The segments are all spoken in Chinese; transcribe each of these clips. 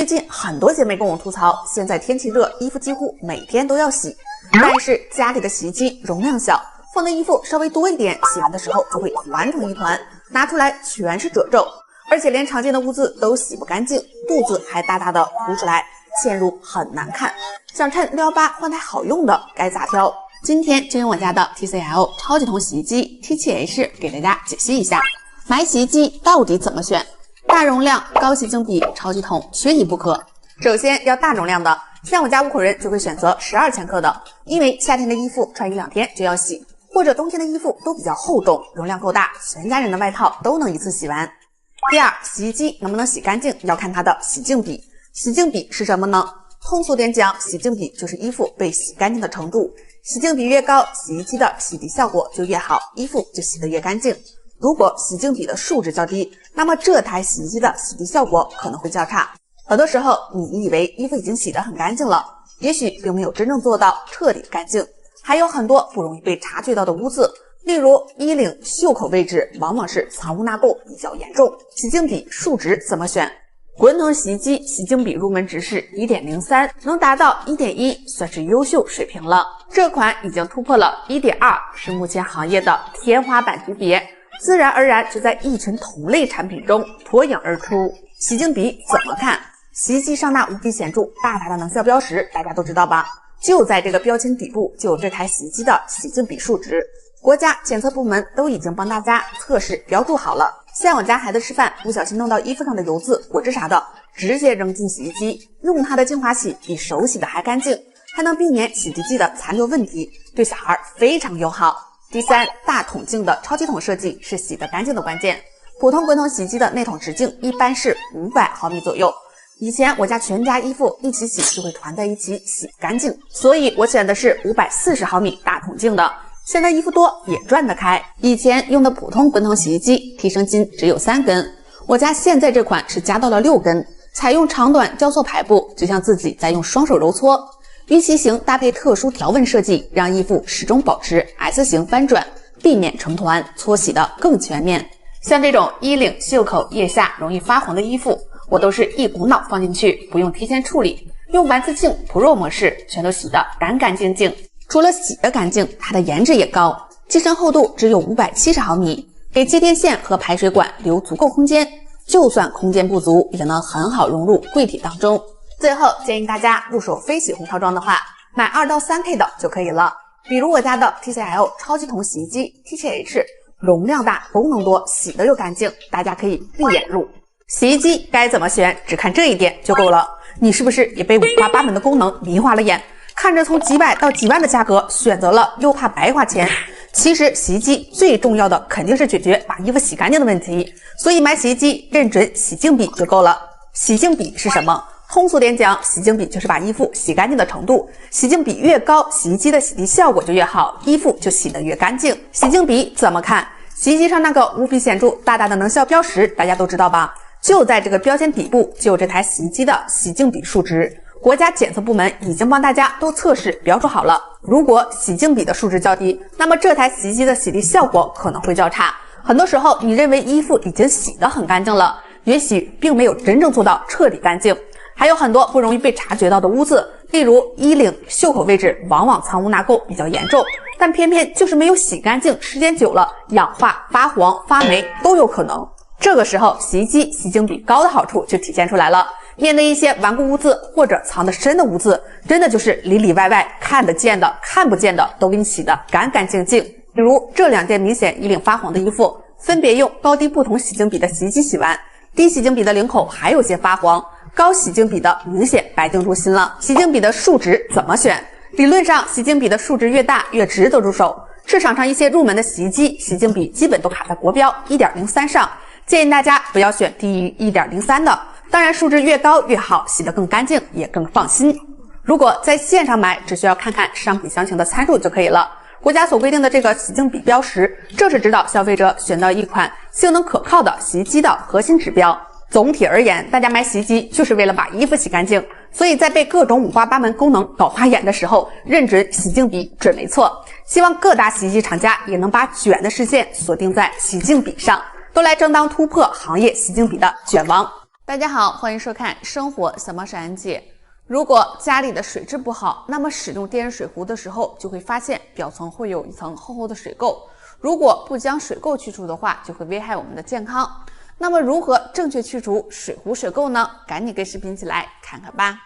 最近很多姐妹跟我吐槽，现在天气热，衣服几乎每天都要洗，但是家里的洗衣机容量小，放的衣服稍微多一点，洗完的时候就会团成一团，拿出来全是褶皱，而且连常见的污渍都洗不干净，肚子还大大的凸出来，嵌入很难看。想趁618换台好用的，该咋挑？今天就用我家的 TCL 超级桶洗衣机 T7H 给大家解析一下，买洗衣机到底怎么选？大容量、高洗净比、超级桶缺一不可。首先要大容量的，像我家5口人就会选择12千克的，因为夏天的衣服穿1-2天就要洗，或者冬天的衣服都比较厚重，容量够大，全家人的外套都能一次洗完。第二，洗衣机能不能洗干净，要看它的洗净比。洗净比是什么呢？通俗点讲，洗净比就是衣服被洗干净的程度。洗净比越高，洗衣机的洗涤效果就越好，衣服就洗得越干净。如果洗净比的数值较低，那么这台洗衣机的洗涤效果可能会较差。很多时候你以为衣服已经洗得很干净了，也许并没有真正做到彻底干净，还有很多不容易被察觉到的污渍，例如衣领、袖口位置往往是藏污纳垢比较严重。洗净比数值怎么选？滚筒洗衣机洗净比入门值是 1.03， 能达到 1.1 算是优秀水平了。这款已经突破了 1.2， 是目前行业的天花板级别，自然而然就在一群同类产品中脱颖而出。洗净比怎么看？洗衣机上那无比显著大大的能效标识大家都知道吧，就在这个标签底部就有这台洗衣机的洗净比数值，国家检测部门都已经帮大家测试标注好了。像我家孩子吃饭不小心弄到衣服上的油渍、果汁啥的，直接扔进洗衣机，用它的净化洗比手洗的还干净，还能避免洗涤剂的残留问题，对小孩非常友好。第三，大桶径的超级桶设计是洗得干净的关键。普通滚筒洗衣机的内桶直径一般是500毫米左右，以前我家全家衣服一起洗就会团在一起洗干净，所以我选的是540毫米大桶径的。现在衣服多也转得开，以前用的普通滚筒洗衣机提升筋只有3根，我家现在这款是加到了6根，采用长短交错排布，就像自己在用双手揉搓。鱼鳍形搭配特殊条纹设计，让衣服始终保持 S 型翻转，避免成团，搓洗的更全面。像这种衣领、袖口、腋下容易发黄的衣服，我都是一股脑放进去，不用提前处理，用丸子净 Pro 模式全都洗得干干净净。除了洗得干净，它的颜值也高，机身厚度只有570毫米，给接电线和排水管留足够空间，就算空间不足，也能很好融入柜体当中。最后建议大家入手非洗红套装的话，买2到3K 的就可以了，比如我家的 TCL 超级桶洗衣机 T7H， 容量大，功能多，洗得又干净，大家可以闭眼入。洗衣机该怎么选，只看这一点就够了。你是不是也被五花八门的功能迷花了眼？看着从几百到几万的价格选择了，又怕白花钱。其实洗衣机最重要的肯定是解决把衣服洗干净的问题，所以买洗衣机认准洗净比就够了。洗净比是什么？通俗点讲，洗净比就是把衣服洗干净的程度，洗净比越高，洗衣机的洗涤效果就越好，衣服就洗得越干净。洗净比怎么看？洗衣机上那个无比显著大大的能效标识大家都知道吧，就在这个标签底部就有这台洗衣机的洗净比数值，国家检测部门已经帮大家都测试标注好了。如果洗净比的数值较低，那么这台洗衣机的洗涤效果可能会较差。很多时候你认为衣服已经洗得很干净了，也许并没有真正做到彻底干净，还有很多不容易被察觉到的污渍，例如衣领、袖口位置往往藏污纳垢比较严重，但偏偏就是没有洗干净，时间久了氧化、发黄、发霉都有可能。这个时候洗衣机洗净比高的好处就体现出来了，面对一些顽固污渍或者藏得深的污渍，真的就是里里外外看得见的看不见的都给你洗得干干净净。比如这2件明显衣领发黄的衣服，分别用高低不同洗净比的洗衣机洗完，低洗净比的领口还有些发黄，高洗净比的明显白净入心了。洗净比的数值怎么选？理论上洗净比的数值越大越值得入手，市场上一些入门的洗衣机洗净比基本都卡在国标 1.03 上，建议大家不要选低于 1.03 的，当然数值越高越好，洗得更干净也更放心。如果在线上买，只需要看看商品详情的参数就可以了。国家所规定的这个洗净比标识，正是指导消费者选到一款性能可靠的洗衣机的核心指标。总体而言，大家买洗衣机就是为了把衣服洗干净，所以在被各种五花八门功能搞花眼的时候，认准洗净比准没错。希望各大洗衣机厂家也能把卷的视线锁定在洗净比上，都来争当突破行业洗净比的卷王。大家好，欢迎收看生活小猫小安姐。如果家里的水质不好，那么使用电热水壶的时候，就会发现表层会有一层厚厚的水垢。如果不将水垢去除的话，就会危害我们的健康。那么如何正确去除水壶水垢呢？赶紧跟视频一起来看看吧。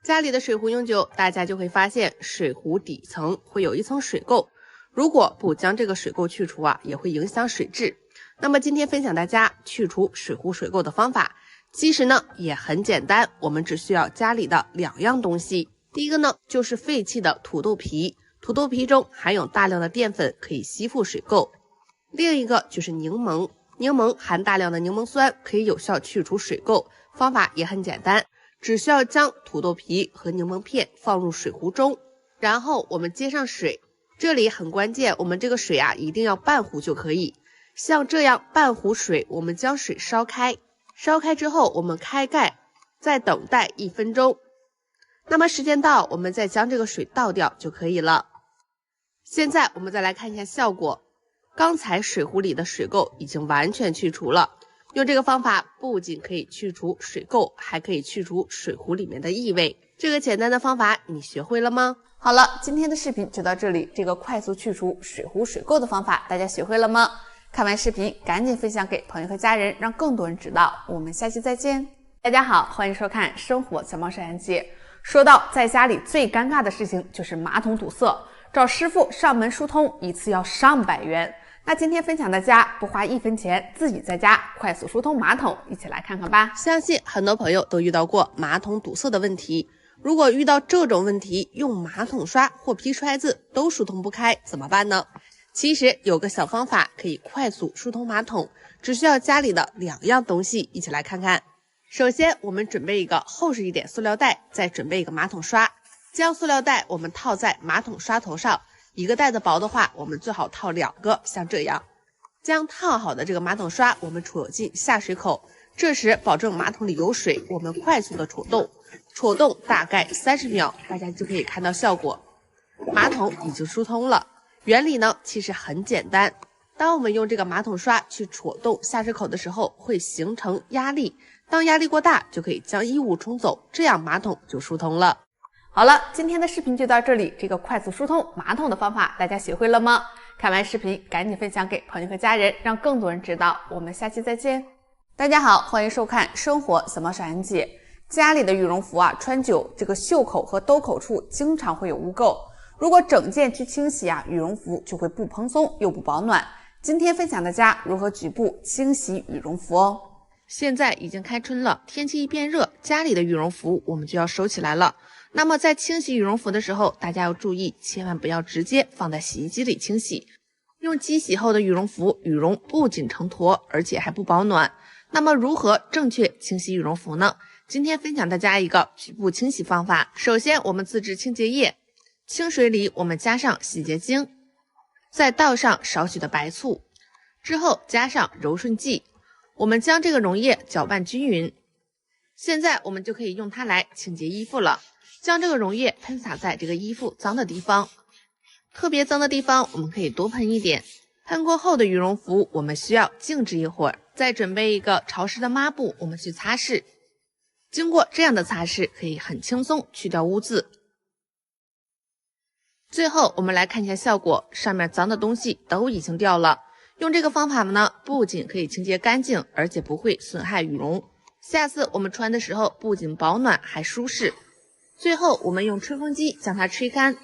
家里的水壶用久，大家就会发现水壶底层会有一层水垢。如果不将这个水垢去除也会影响水质。那么今天分享大家去除水壶水垢的方法，其实呢也很简单，我们只需要家里的2样东西。第一个呢就是废弃的土豆皮，土豆皮中含有大量的淀粉，可以吸附水垢。另一个就是柠檬，柠檬含大量的柠檬酸，可以有效去除水垢。方法也很简单，只需要将土豆皮和柠檬片放入水壶中，然后我们接上水。这里很关键，我们这个水一定要半壶就可以。像这样半壶水，我们将水烧开，烧开之后我们开盖，再等待1分钟。那么时间到，我们再将这个水倒掉就可以了。现在我们再来看一下效果，刚才水壶里的水垢已经完全去除了。用这个方法不仅可以去除水垢，还可以去除水壶里面的异味。这个简单的方法你学会了吗？好了，今天的视频就到这里。这个快速去除水壶水垢的方法，大家学会了吗？看完视频赶紧分享给朋友和家人，让更多人知道。我们下期再见。大家好，欢迎收看生活小猫小安姐。说到在家里最尴尬的事情，就是马桶堵塞，找师傅上门疏通一次要上百元。那今天分享大家不花1分钱，自己在家快速疏通马桶，一起来看看吧。相信很多朋友都遇到过马桶堵塞的问题。如果遇到这种问题，用马桶刷或皮揣子都疏通不开，怎么办呢？其实有个小方法可以快速疏通马桶，只需要家里的2样东西，一起来看看。首先我们准备一个厚实一点塑料袋，再准备一个马桶刷，将塑料袋我们套在马桶刷头上，一个袋子薄的话，我们最好套2个，像这样。将套好的这个马桶刷我们戳进下水口，这时保证马桶里有水，我们快速的戳动，戳动大概30秒，大家就可以看到效果，马桶已经疏通了。原理呢其实很简单，当我们用这个马桶刷去戳动下水口的时候，会形成压力，当压力过大就可以将异物冲走，这样马桶就疏通了。好了，今天的视频就到这里。这个快速疏通马桶的方法大家学会了吗？看完视频赶紧分享给朋友和家人，让更多人知道。我们下期再见。大家好，欢迎收看生活小猫小安姐。家里的羽绒服穿久，这个袖口和兜口处经常会有污垢，如果整件去清洗羽绒服就会不蓬松又不保暖。今天分享大家如何局部清洗羽绒服哦。现在已经开春了，天气一变热，家里的羽绒服我们就要收起来了。那么在清洗羽绒服的时候，大家要注意，千万不要直接放在洗衣机里清洗。用机洗后的羽绒服，羽绒不仅成坨，而且还不保暖。那么如何正确清洗羽绒服呢？今天分享大家一个局部清洗方法。首先我们自制清洁液，清水里我们加上洗洁精，再倒上少许的白醋，之后加上柔顺剂，我们将这个溶液搅拌均匀。现在我们就可以用它来清洁衣服了。将这个溶液喷洒在这个衣服脏的地方，特别脏的地方我们可以多喷一点。喷过后的羽绒服我们需要静置一会儿，再准备一个潮湿的抹布，我们去擦拭。经过这样的擦拭，可以很轻松去掉污渍。最后我们来看一下效果，上面脏的东西都已经掉了。用这个方法呢，不仅可以清洁干净，而且不会损害羽绒。下次我们穿的时候不仅保暖还舒适。最后我们用吹风机将它吹干，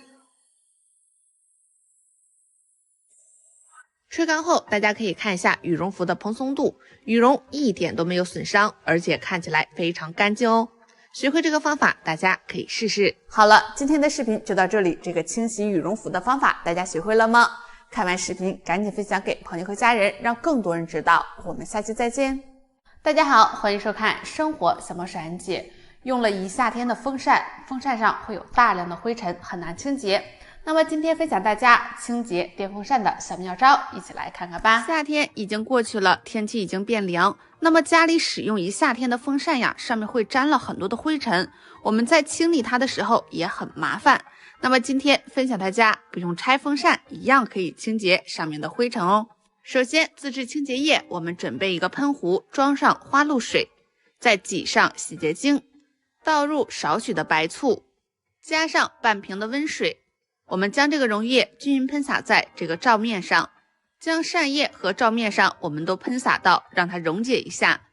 吹干后大家可以看一下羽绒服的蓬松度，羽绒一点都没有损伤，而且看起来非常干净哦。学会这个方法大家可以试试。好了，今天的视频就到这里。这个清洗羽绒服的方法大家学会了吗？看完视频赶紧分享给朋友和家人，让更多人知道。我们下期再见。大家好，欢迎收看生活小猫小安姐。用了一夏天的风扇，风扇上会有大量的灰尘，很难清洁。那么今天分享大家清洁电风扇的小妙招，一起来看看吧。夏天已经过去了，天气已经变凉，那么家里使用一夏天的风扇上面会沾了很多的灰尘，我们在清理它的时候也很麻烦。那么今天分享大家不用拆风扇，一样可以清洁上面的灰尘哦。首先自制清洁液，我们准备一个喷壶，装上花露水，再挤上洗洁精，倒入少许的白醋，加上半瓶的温水，我们将这个溶液均匀喷洒在这个皂面上，将扇叶和皂面上我们都喷洒到，让它溶解一下。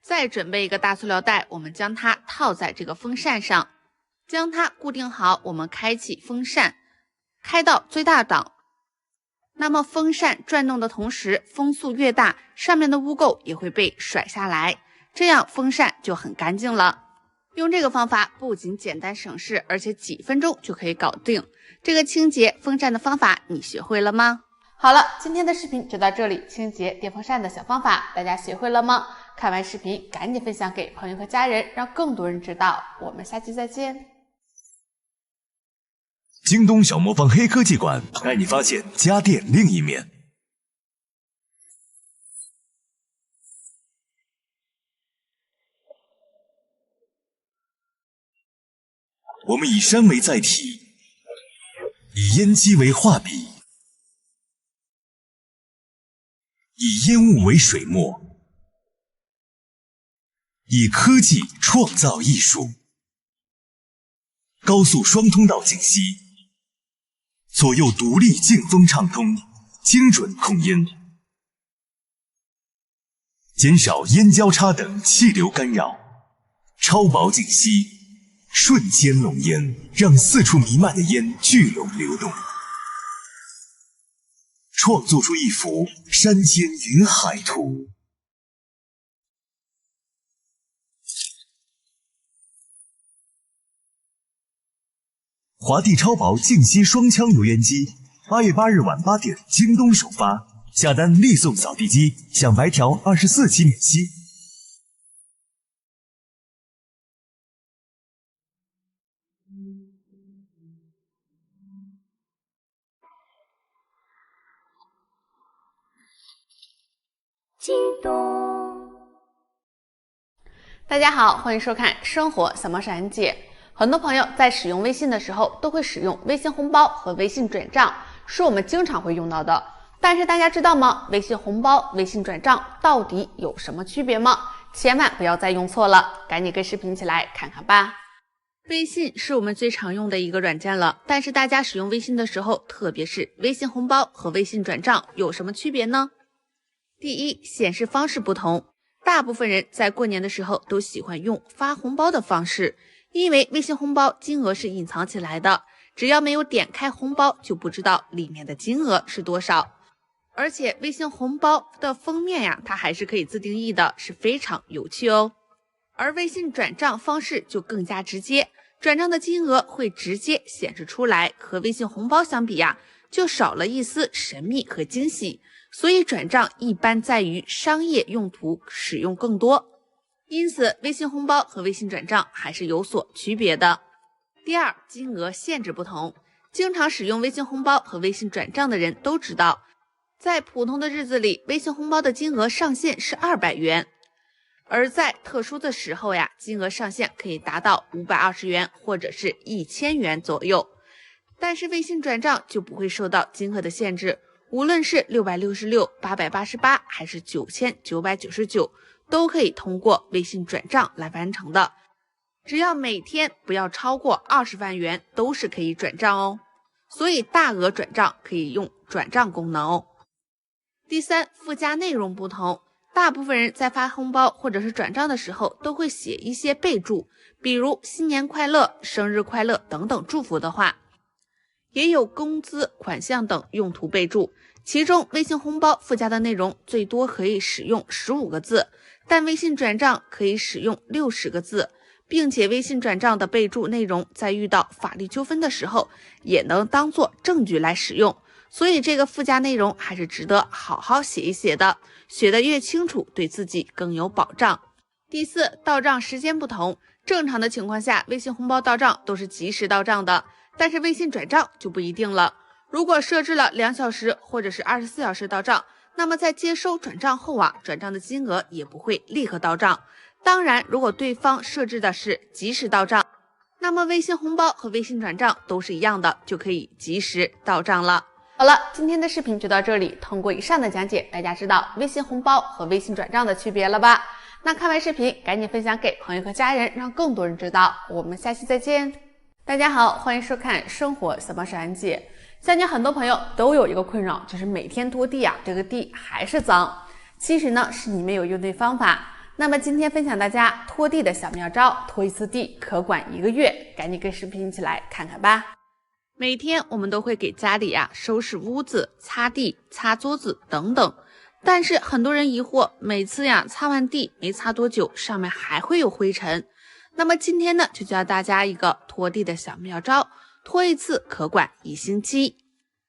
再准备一个大塑料袋，我们将它套在这个风扇上，将它固定好，我们开启风扇，开到最大档。那么风扇转动的同时，风速越大，上面的污垢也会被甩下来，这样风扇就很干净了。用这个方法不仅简单省事，而且几分钟就可以搞定。这个清洁风扇的方法你学会了吗？好了，今天的视频就到这里，清洁电风扇的小方法大家学会了吗？看完视频赶紧分享给朋友和家人，让更多人知道。我们下期再见。京东小魔方黑科技馆带你发现家电另一面。我们以山为载体，以烟机为画笔，以烟雾为水墨，以科技创造艺术。高速双通道净吸，左右独立净风畅通，精准控烟，减少烟交叉等气流干扰，超薄净吸，瞬间笼烟，让四处弥漫的烟聚拢流动，创作出一幅山间云海图。华帝超薄净吸双腔油烟机，8月8日晚8点京东首发，下单立送扫地机，享白条24期免息。京东。大家好，欢迎收看生活小猫闪姐。很多朋友在使用微信的时候都会使用微信红包和微信转账，是我们经常会用到的。但是大家知道吗？微信红包、微信转账到底有什么区别吗？千万不要再用错了，赶紧跟视频起来看看吧。微信是我们最常用的一个软件了，但是大家使用微信的时候，特别是微信红包和微信转账有什么区别呢？第一，显示方式不同。大部分人在过年的时候都喜欢用发红包的方式，因为微信红包金额是隐藏起来的，只要没有点开红包就不知道里面的金额是多少。而且微信红包的封面呀，它还是可以自定义的，是非常有趣哦。而微信转账方式就更加直接，转账的金额会直接显示出来，和微信红包相比呀，就少了一丝神秘和惊喜。所以转账一般在于商业用途使用更多，因此微信红包和微信转账还是有所区别的。第二，金额限制不同。经常使用微信红包和微信转账的人都知道，在普通的日子里，微信红包的金额上限是200元，而在特殊的时候呀，金额上限可以达到520元或者是1000元左右。但是微信转账就不会受到金额的限制，无论是666、888还是9999，都可以通过微信转账来完成的。只要每天不要超过20万元，都是可以转账哦。所以大额转账可以用转账功能哦。第三，附加内容不同。大部分人在发红包或者是转账的时候，都会写一些备注，比如新年快乐、生日快乐等等祝福的话。也有工资、款项等用途备注，其中微信红包附加的内容最多可以使用15个字，但微信转账可以使用60个字，并且微信转账的备注内容在遇到法律纠纷的时候也能当作证据来使用，所以这个附加内容还是值得好好写一写的，写得越清楚对自己更有保障。第四，到账时间不同。正常的情况下，微信红包到账都是及时到账的，但是微信转账就不一定了。如果设置了2小时或者是24小时到账，那么在接收转账后啊，转账的金额也不会立刻到账。当然，如果对方设置的是及时到账，那么微信红包和微信转账都是一样的，就可以及时到账了。好了，今天的视频就到这里。通过以上的讲解，大家知道微信红包和微信转账的区别了吧？那看完视频赶紧分享给朋友和家人，让更多人知道。我们下期再见。大家好，欢迎收看生活小帮手安姐。相信很多朋友都有一个困扰，就是每天拖地这个地还是脏。其实呢，是你没有用对方法。那么今天分享大家拖地的小妙招，拖一次地可管1个月，赶紧跟视频一起来看看吧。每天我们都会给家里收拾屋子、擦地、擦桌子等等，但是很多人疑惑，每次擦完地没擦多久，上面还会有灰尘。那么今天呢，就教大家一个拖地的小妙招，拖一次可管1星期。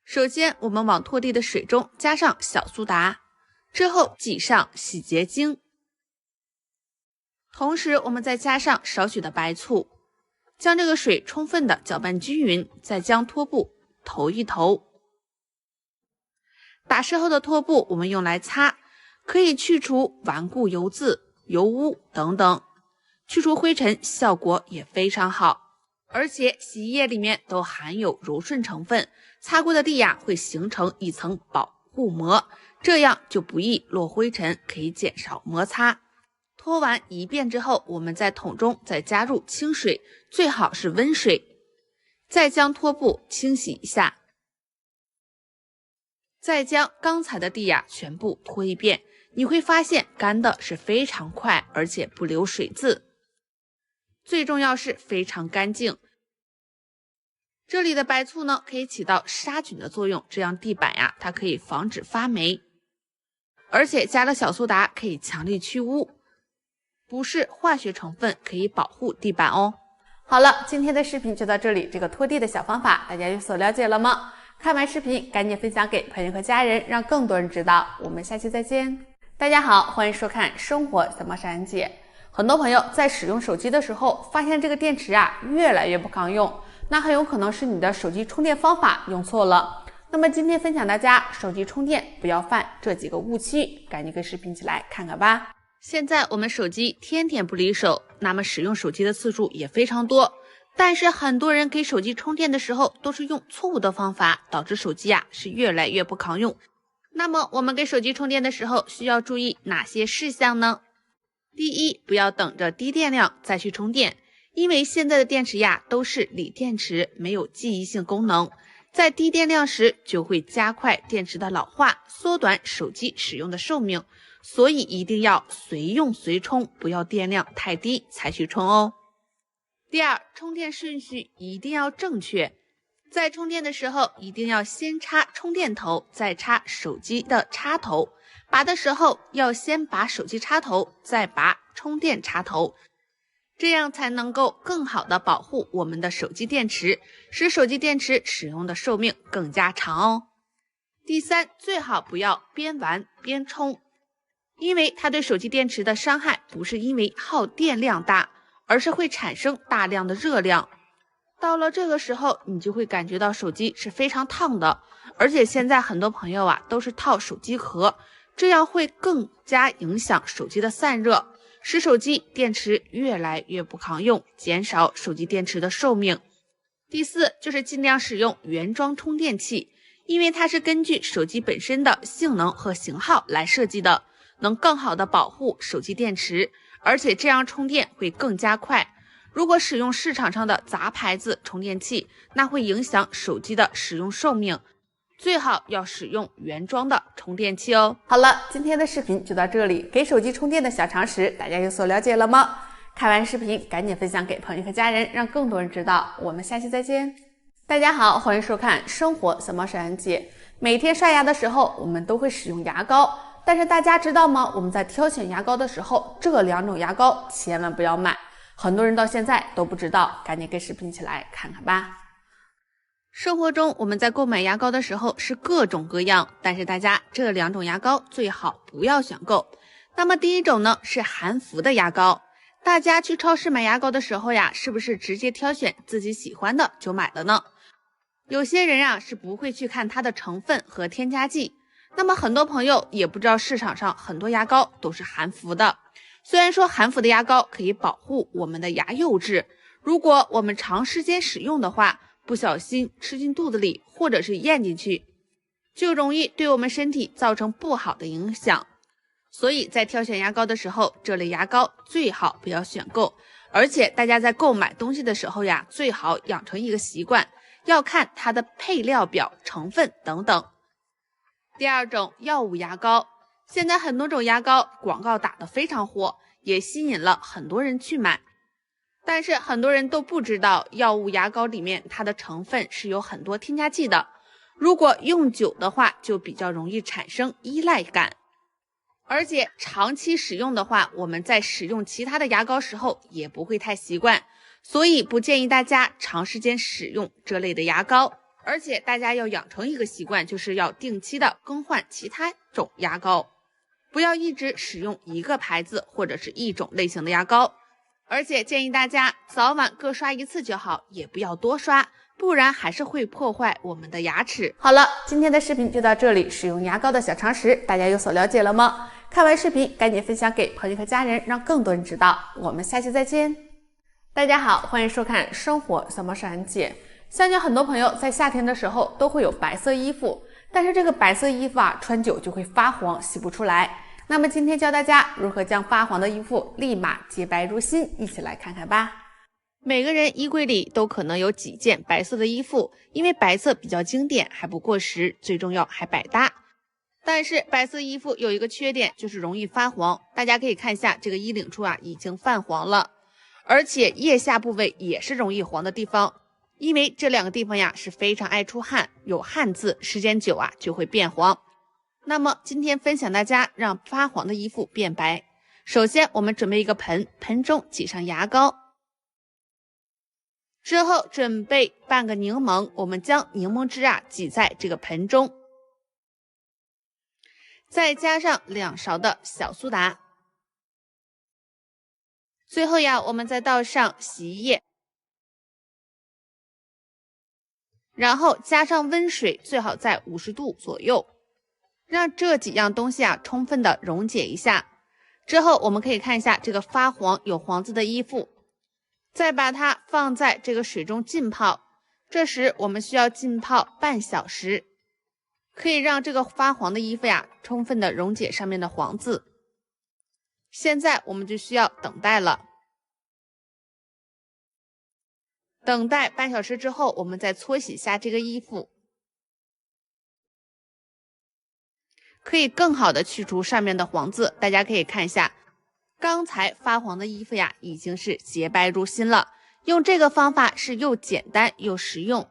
首先，我们往拖地的水中加上小苏打，之后挤上洗洁精，同时我们再加上少许的白醋，将这个水充分的搅拌均匀，再将拖布投一投。打湿后的拖布我们用来擦，可以去除顽固油渍、油污等等，去除灰尘效果也非常好。而且洗衣液里面都含有柔顺成分，擦过的地会形成一层保护膜，这样就不易落灰尘，可以减少摩擦。拖完1遍之后，我们在桶中再加入清水，最好是温水，再将拖布清洗一下，再将刚才的地全部拖一遍，你会发现干的是非常快，而且不留水渍，最重要是非常干净。这里的白醋呢，可以起到杀菌的作用，这样地板它可以防止发霉，而且加了小苏打可以强力去污，不是化学成分，可以保护地板哦。好了，今天的视频就到这里，这个拖地的小方法大家有所了解了吗？看完视频赶紧分享给朋友和家人，让更多人知道。我们下期再见。大家好，欢迎收看生活小帮手安姐。很多朋友在使用手机的时候，发现这个电池越来越不抗用，那很有可能是你的手机充电方法用错了。那么今天分享大家手机充电不要犯这几个误区，赶紧跟视频一起来看看吧。现在我们手机天天不离手，那么使用手机的次数也非常多，但是很多人给手机充电的时候都是用错误的方法，导致手机是越来越不抗用。那么我们给手机充电的时候需要注意哪些事项呢？第一，不要等着低电量再去充电，因为现在的电池都是锂电池，没有记忆性功能，在低电量时就会加快电池的老化，缩短手机使用的寿命，所以一定要随用随充，不要电量太低才去充哦。第二，充电顺序一定要正确，在充电的时候一定要先插充电头，再插手机的插头，拔的时候要先拔手机插头，再拔充电插头，这样才能够更好的保护我们的手机电池，使手机电池使用的寿命更加长哦。第三，最好不要边玩边充，因为它对手机电池的伤害不是因为耗电量大，而是会产生大量的热量。到了这个时候，你就会感觉到手机是非常烫的，而且现在很多朋友都是套手机壳，这样会更加影响手机的散热，使手机电池越来越不抗用，减少手机电池的寿命。第四，就是尽量使用原装充电器，因为它是根据手机本身的性能和型号来设计的，能更好的保护手机电池，而且这样充电会更加快。如果使用市场上的杂牌子充电器，那会影响手机的使用寿命，最好要使用原装的充电器哦。好了，今天的视频就到这里，给手机充电的小常识大家有所了解了吗？看完视频赶紧分享给朋友和家人，让更多人知道。我们下期再见。大家好，欢迎收看生活小帮手安姐。每天刷牙的时候我们都会使用牙膏，但是大家知道吗？我们在挑选牙膏的时候，这2种牙膏千万不要买，很多人到现在都不知道，赶紧跟视频一起来看看吧。生活中我们在购买牙膏的时候是各种各样，但是大家这2种牙膏最好不要选购。那么第一种呢是含氟的牙膏，大家去超市买牙膏的时候是不是直接挑选自己喜欢的就买了呢？有些人是不会去看它的成分和添加剂，那么很多朋友也不知道市场上很多牙膏都是含氟的。虽然说含氟的牙膏可以保护我们的牙釉质，如果我们长时间使用的话，不小心吃进肚子里或者是咽进去，就容易对我们身体造成不好的影响。所以在挑选牙膏的时候，这类牙膏最好不要选购，而且大家在购买东西的时候呀，最好养成一个习惯，要看它的配料表、成分等等。第二种，药物牙膏。现在很多种牙膏广告打得非常火，也吸引了很多人去买。但是很多人都不知道，药物牙膏里面它的成分是有很多添加剂的，如果用久的话，就比较容易产生依赖感。而且长期使用的话，我们在使用其他的牙膏时候也不会太习惯，所以不建议大家长时间使用这类的牙膏。而且大家要养成一个习惯，就是要定期的更换其他种牙膏，不要一直使用一个牌子或者是一种类型的牙膏。而且建议大家早晚各刷一次就好，也不要多刷，不然还是会破坏我们的牙齿。好了，今天的视频就到这里，使用牙膏的小常识大家有所了解了吗？看完视频赶紧分享给朋友和家人，让更多人知道。我们下期再见。大家好，欢迎收看生活小猫闪姐。相信很多朋友在夏天的时候都会有白色衣服，但是这个白色衣服穿久就会发黄，洗不出来。那么今天教大家如何将发黄的衣服立马洁白如新，一起来看看吧。每个人衣柜里都可能有几件白色的衣服，因为白色比较经典，还不过时，最重要还百搭。但是白色衣服有一个缺点，就是容易发黄。大家可以看一下这个衣领处已经泛黄了，而且腋下部位也是容易黄的地方。因为这两个地方是非常爱出汗，有汗渍，时间久就会变黄。那么今天分享大家让发黄的衣服变白。首先我们准备一个盆，盆中挤上牙膏，之后准备半个柠檬，我们将柠檬汁挤在这个盆中，再加上2勺的小苏打，最后我们再倒上洗衣液，然后加上温水，最好在50度左右，让这几样东西充分的溶解一下。之后我们可以看一下这个发黄有黄渍的衣服，再把它放在这个水中浸泡，这时我们需要浸泡半小时，可以让这个发黄的衣服充分的溶解上面的黄渍。现在我们就需要等待了。等待半小时之后，我们再搓洗一下这个衣服，可以更好的去除上面的黄渍。大家可以看一下，刚才发黄的衣服已经是洁白如新了。用这个方法是又简单又实用。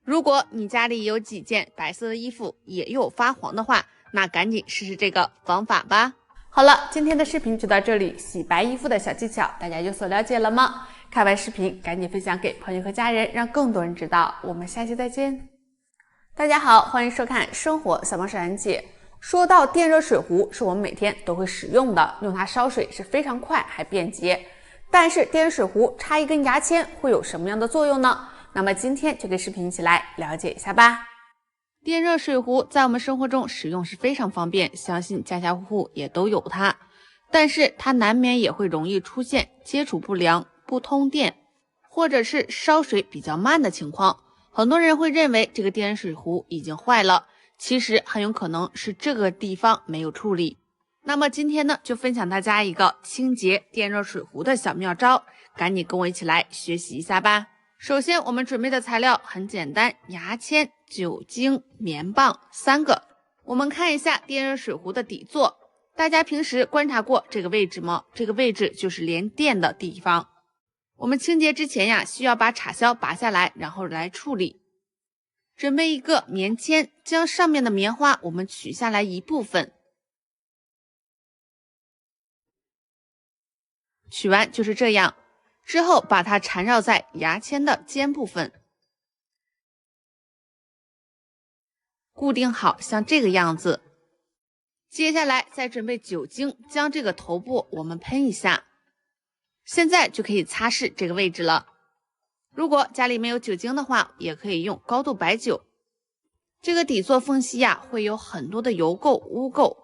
如果你家里有几件白色的衣服也有发黄的话，那赶紧试试这个方法吧。好了，今天的视频就到这里，洗白衣服的小技巧大家有所了解了吗？看完视频赶紧分享给朋友和家人，让更多人知道。我们下期再见。大家好，欢迎收看生活小猫闪姐。说到电热水壶，是我们每天都会使用的，用它烧水是非常快还便捷。但是电热水壶插一根牙签会有什么样的作用呢？那么今天就跟视频一起来了解一下吧。电热水壶在我们生活中使用是非常方便，相信家家户户也都有它。但是它难免也会容易出现接触不良、不通电，或者是烧水比较慢的情况。很多人会认为这个电热水壶已经坏了，其实很有可能是这个地方没有处理。那么今天呢，就分享大家一个清洁电热水壶的小妙招，赶紧跟我一起来学习一下吧。首先我们准备的材料很简单，牙签、酒精、棉棒3个。我们看一下电热水壶的底座，大家平时观察过这个位置吗？这个位置就是连电的地方。我们清洁之前需要把插销拔下来，然后来处理。准备一个棉签，将上面的棉花我们取下来一部分，取完就是这样。之后把它缠绕在牙签的尖部分，固定好，像这个样子。接下来再准备酒精，将这个头部我们喷一下，现在就可以擦拭这个位置了。如果家里没有酒精的话，也可以用高度白酒。这个底座缝隙会有很多的油垢、污垢，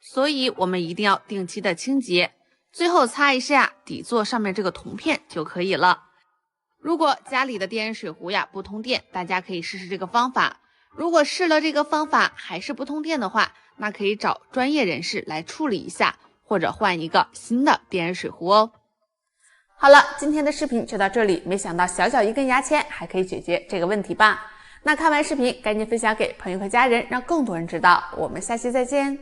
所以我们一定要定期的清洁。最后擦一下底座上面这个铜片就可以了。如果家里的电热水壶不通电，大家可以试试这个方法。如果试了这个方法还是不通电的话，那可以找专业人士来处理一下，或者换一个新的电热水壶哦。好了，今天的视频就到这里，没想到小小一根牙签还可以解决这个问题吧？那看完视频赶紧分享给朋友和家人，让更多人知道。我们下期再见。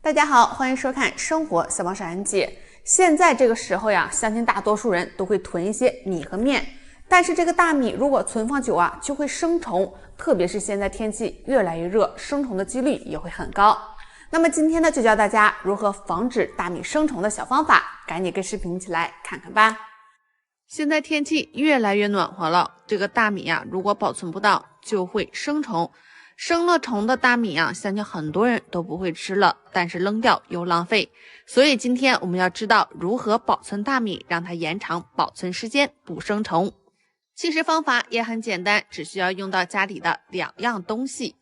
大家好，欢迎收看生活小帮手安姐。现在这个时候呀，相信大多数人都会囤一些米和面，但是这个大米如果存放久啊，就会生虫，特别是现在天气越来越热，生虫的几率也会很高。那么今天呢，就教大家如何防止大米生虫的小方法，赶紧跟视频一起来看看吧。现在天气越来越暖和了，这个大米呀，如果保存不当就会生虫。生了虫的大米呀，相信很多人都不会吃了，但是扔掉又浪费。所以今天我们要知道如何保存大米，让它延长保存时间，不生虫。其实方法也很简单，只需要用到家里的2样东西。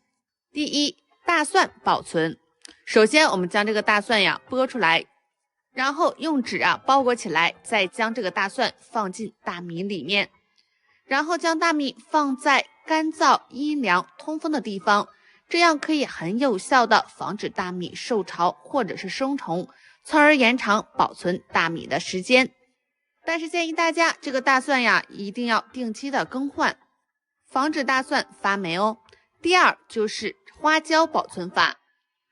第一，大蒜保存。首先我们将这个大蒜呀剥出来，然后用纸包裹起来，再将这个大蒜放进大米里面，然后将大米放在干燥、阴凉、通风的地方，这样可以很有效的防止大米受潮或者是生虫，从而延长保存大米的时间。但是建议大家这个大蒜呀一定要定期的更换，防止大蒜发霉哦。第二就是花椒保存法。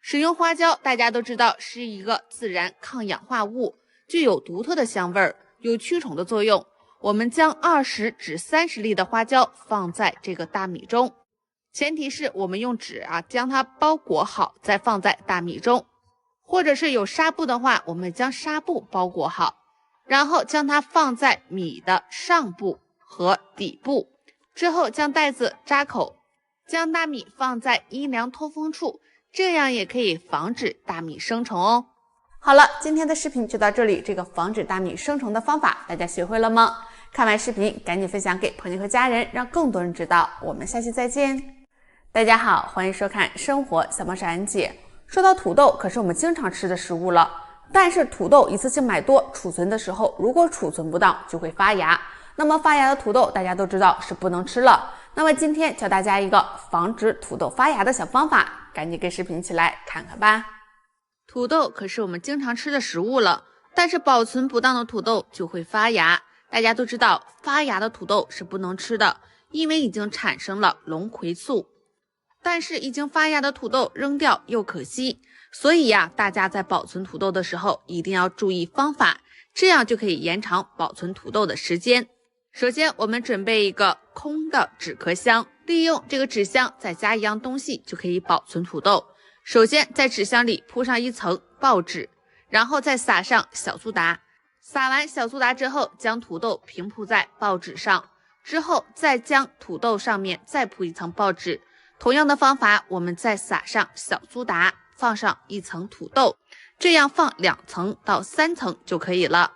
使用花椒大家都知道是一个自然抗氧化物，具有独特的香味，有驱虫的作用。我们将20至30粒的花椒放在这个大米中，前提是我们用纸将它包裹好，再放在大米中，或者是有纱布的话，我们将纱布包裹好，然后将它放在米的上部和底部，之后将袋子扎口，将大米放在阴凉通风处，这样也可以防止大米生虫哦。好了，今天的视频就到这里，这个防止大米生虫的方法大家学会了吗？看完视频赶紧分享给朋友和家人，让更多人知道。我们下期再见。大家好，欢迎收看生活小帮手安姐。说到土豆，可是我们经常吃的食物了，但是土豆一次性买多，储存的时候如果储存不当就会发芽，那么发芽的土豆大家都知道是不能吃了。那么今天教大家一个防止土豆发芽的小方法，赶紧跟视频一起来看看吧。土豆可是我们经常吃的食物了，但是保存不当的土豆就会发芽。大家都知道发芽的土豆是不能吃的，因为已经产生了龙葵素。但是已经发芽的土豆扔掉又可惜，所以大家在保存土豆的时候一定要注意方法，这样就可以延长保存土豆的时间。首先我们准备一个空的纸壳箱，利用这个纸箱再加一样东西就可以保存土豆。首先在纸箱里铺上一层报纸，然后再撒上小苏打，撒完小苏打之后，将土豆平铺在报纸上，之后再将土豆上面再铺一层报纸。同样的方法，我们再撒上小苏打，放上一层土豆，这样放2层到3层就可以了。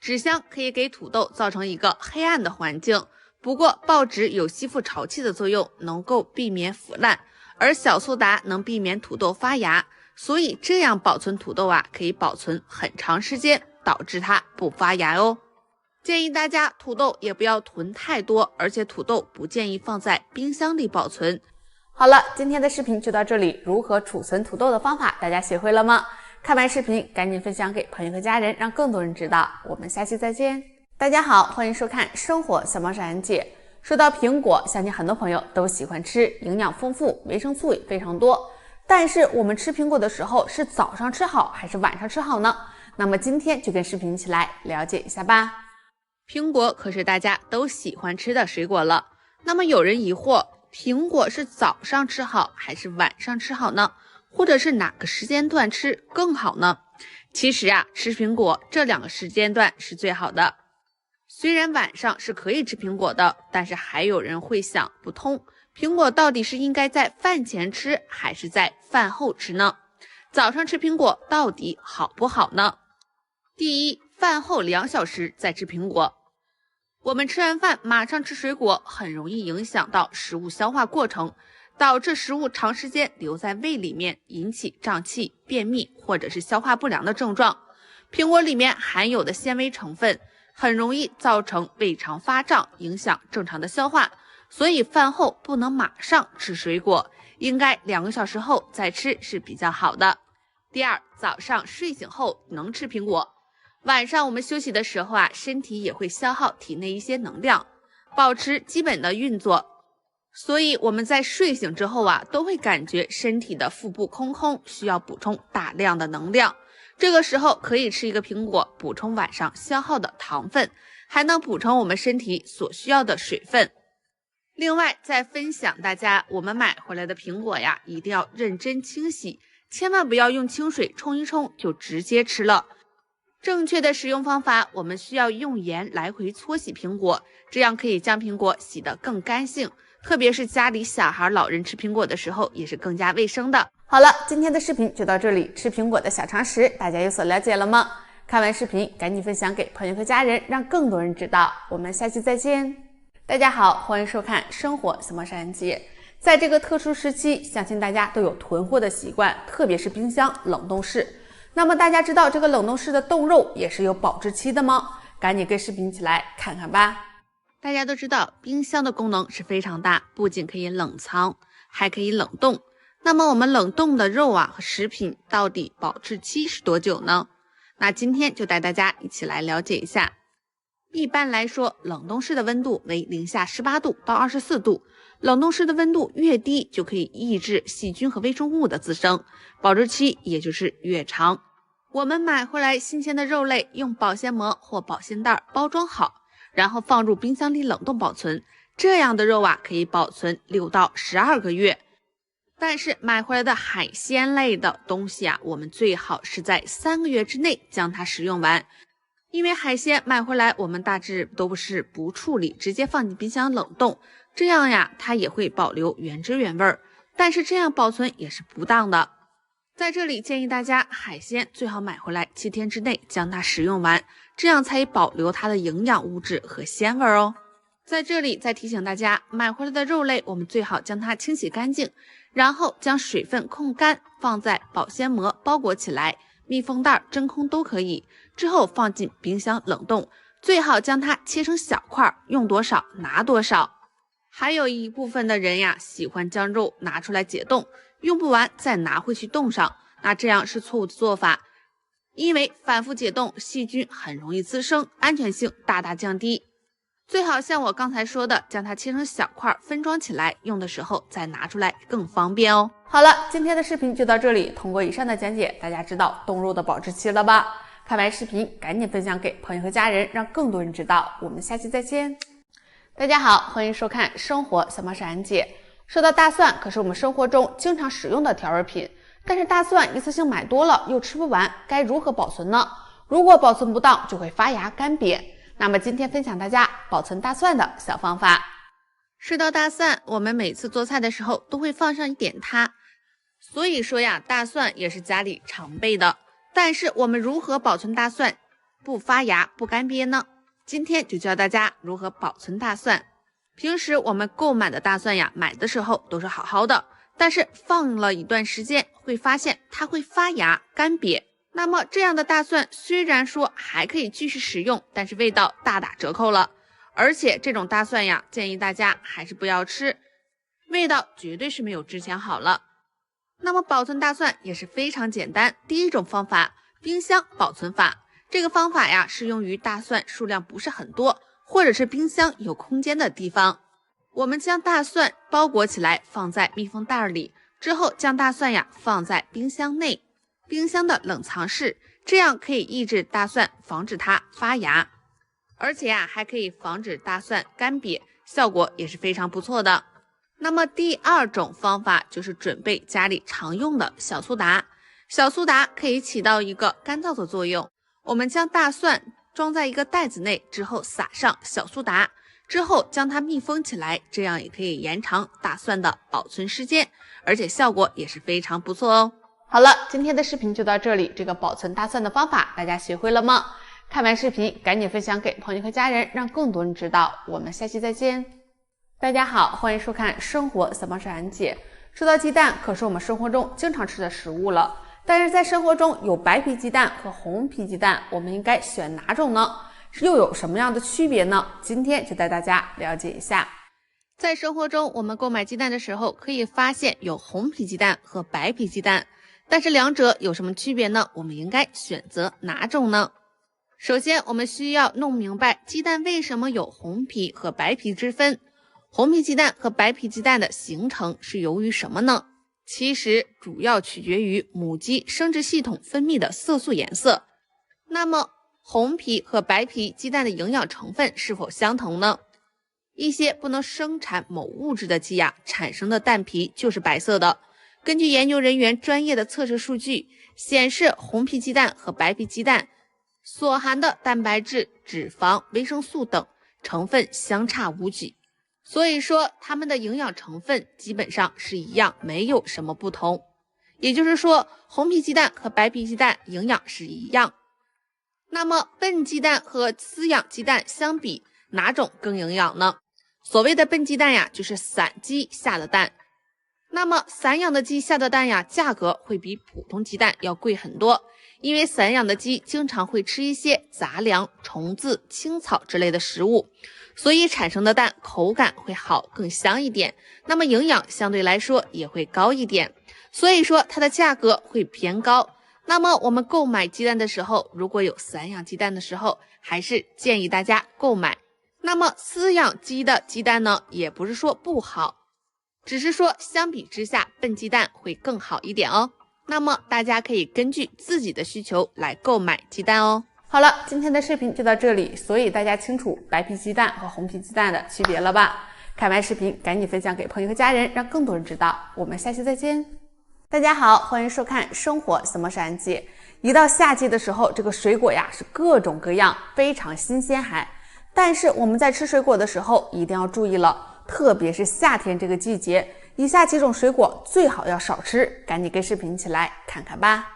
纸箱可以给土豆造成一个黑暗的环境，不过报纸有吸附潮气的作用，能够避免腐烂，而小苏打能避免土豆发芽，所以这样保存土豆可以保存很长时间，导致它不发芽哦。建议大家土豆也不要囤太多，而且土豆不建议放在冰箱里保存。好了，今天的视频就到这里，如何储存土豆的方法大家学会了吗？看完视频赶紧分享给朋友和家人，让更多人知道。我们下期再见。大家好，欢迎收看生活小帮手安姐。说到苹果，相信很多朋友都喜欢吃，营养丰富，维生素也非常多。但是我们吃苹果的时候是早上吃好还是晚上吃好呢？那么今天就跟视频一起来了解一下吧。苹果可是大家都喜欢吃的水果了，那么有人疑惑，苹果是早上吃好还是晚上吃好呢？或者是哪个时间段吃更好呢？其实吃苹果这2个时间段是最好的。虽然晚上是可以吃苹果的，但是还有人会想不通，苹果到底是应该在饭前吃还是在饭后吃呢？早上吃苹果到底好不好呢？第一，饭后2小时再吃苹果。我们吃完饭马上吃水果，很容易影响到食物消化过程，导致食物长时间留在胃里面，引起胀气、便秘或者是消化不良的症状。苹果里面含有的纤维成分很容易造成胃肠发胀，影响正常的消化，所以饭后不能马上吃水果，应该2个小时后再吃是比较好的。第二，早上睡醒后能吃苹果。晚上我们休息的时候身体也会消耗体内一些能量，保持基本的运作，所以我们在睡醒之后都会感觉身体的腹部空空，需要补充大量的能量。这个时候可以吃一个苹果，补充晚上消耗的糖分，还能补充我们身体所需要的水分。另外再分享大家，我们买回来的苹果一定要认真清洗，千万不要用清水冲一冲就直接吃了。正确的使用方法，我们需要用盐来回搓洗苹果，这样可以将苹果洗得更干净，特别是家里小孩老人吃苹果的时候也是更加卫生的。好了，今天的视频就到这里，吃苹果的小常识大家有所了解了吗？看完视频赶紧分享给朋友和家人，让更多人知道。我们下期再见。大家好，欢迎收看生活小猫上人节。在这个特殊时期，相信大家都有囤货的习惯，特别是冰箱、冷冻室。那么大家知道这个冷冻室的冻肉也是有保质期的吗？赶紧跟视频一起来看看吧。大家都知道冰箱的功能是非常大，不仅可以冷藏，还可以冷冻。那么我们冷冻的肉和食品到底保质期是多久呢？那今天就带大家一起来了解一下。一般来说，冷冻室的温度为零下18度到24度，冷冻室的温度越低，就可以抑制细菌和微生物的滋生，保质期也就是越长。我们买回来新鲜的肉类，用保鲜膜或保鲜袋包装好，然后放入冰箱里冷冻保存，这样的肉可以保存6到12个月。但是买回来的海鲜类的东西我们最好是在3个月之内将它食用完，因为海鲜买回来我们大致都是不处理，直接放进冰箱冷冻，这样它也会保留原汁原味，但是这样保存也是不当的。在这里建议大家，海鲜最好买回来7天之内将它食用完，这样才保留它的营养物质和鲜味哦。在这里再提醒大家，买回来的肉类我们最好将它清洗干净，然后将水分控干，放在保鲜膜包裹起来，密封袋真空都可以，之后放进冰箱冷冻，最好将它切成小块，用多少拿多少。还有一部分的人喜欢将肉拿出来解冻，用不完再拿回去冻上，那这样是错误的做法，因为反复解冻细菌很容易滋生，安全性大大降低。最好像我刚才说的，将它切成小块分装起来，用的时候再拿出来更方便哦。好了，今天的视频就到这里，通过以上的讲解，大家知道冻肉的保质期了吧？看完视频赶紧分享给朋友和家人，让更多人知道。我们下期再见。大家好，欢迎收看生活小猫上人节。说到大蒜，可是我们生活中经常使用的调味品，但是大蒜一次性买多了又吃不完，该如何保存呢？如果保存不当，就会发芽干瘪。那么今天分享大家保存大蒜的小方法。说到大蒜，我们每次做菜的时候都会放上一点它，所以说大蒜也是家里常备的。但是我们如何保存大蒜不发芽不干瘪呢？今天就教大家如何保存大蒜。平时我们购买的大蒜买的时候都是好好的，但是放了一段时间会发现它会发芽干瘪。那么这样的大蒜虽然说还可以继续使用，但是味道大打折扣了。而且这种大蒜建议大家还是不要吃，味道绝对是没有之前好了。那么保存大蒜也是非常简单，第一种方法，冰箱保存法。这个方法适用于大蒜数量不是很多，或者是冰箱有空间的地方。我们将大蒜包裹起来，放在密封袋里，之后将大蒜放在冰箱内，冰箱的冷藏室，这样可以抑制大蒜，防止它发芽，而且还可以防止大蒜干瘪，效果也是非常不错的。那么第二种方法就是准备家里常用的小苏打。小苏打可以起到一个干燥的作用，我们将大蒜装在一个袋子内之后撒上小苏打，之后将它密封起来，这样也可以延长大蒜的保存时间，而且效果也是非常不错哦。好了，今天的视频就到这里，这个保存大蒜的方法大家学会了吗？看完视频赶紧分享给朋友和家人，让更多人知道。我们下期再见。大家好，欢迎收看生活小猫上人节。说到鸡蛋，可是我们生活中经常吃的食物了，但是在生活中有白皮鸡蛋和红皮鸡蛋，我们应该选哪种呢？又有什么样的区别呢？今天就带大家了解一下。在生活中，我们购买鸡蛋的时候，可以发现有红皮鸡蛋和白皮鸡蛋，但是两者有什么区别呢？我们应该选择哪种呢？首先，我们需要弄明白鸡蛋为什么有红皮和白皮之分。红皮鸡蛋和白皮鸡蛋的形成是由于什么呢？其实主要取决于母鸡生殖系统分泌的色素颜色。那么红皮和白皮鸡蛋的营养成分是否相同呢？一些不能生产某物质的鸡呀，产生的蛋皮就是白色的。根据研究人员专业的测试数据显示，红皮鸡蛋和白皮鸡蛋所含的蛋白质、脂肪、维生素等成分相差无几，所以说它们的营养成分基本上是一样，没有什么不同。也就是说，红皮鸡蛋和白皮鸡蛋营养是一样。那么笨鸡蛋和饲养鸡蛋相比，哪种更营养呢？所谓的笨鸡蛋呀，就是散鸡下的蛋。那么散养的鸡下的蛋呀，价格会比普通鸡蛋要贵很多，因为散养的鸡经常会吃一些杂粮、虫子、青草之类的食物，所以产生的蛋口感会好，更香一点，那么营养相对来说也会高一点，所以说它的价格会偏高。那么我们购买鸡蛋的时候，如果有散养鸡蛋的时候，还是建议大家购买。那么饲养鸡的鸡蛋呢，也不是说不好，只是说相比之下，笨鸡蛋会更好一点哦。那么大家可以根据自己的需求来购买鸡蛋哦。好了，今天的视频就到这里，所以大家清楚白皮鸡蛋和红皮鸡蛋的区别了吧？看完视频赶紧分享给朋友和家人，让更多人知道。我们下期再见。大家好，欢迎收看生活什么是安姐。一到夏季的时候，这个水果呀是各种各样，非常新鲜还。但是我们在吃水果的时候一定要注意了，特别是夏天这个季节，以下几种水果最好要少吃，赶紧跟视频起来看看吧。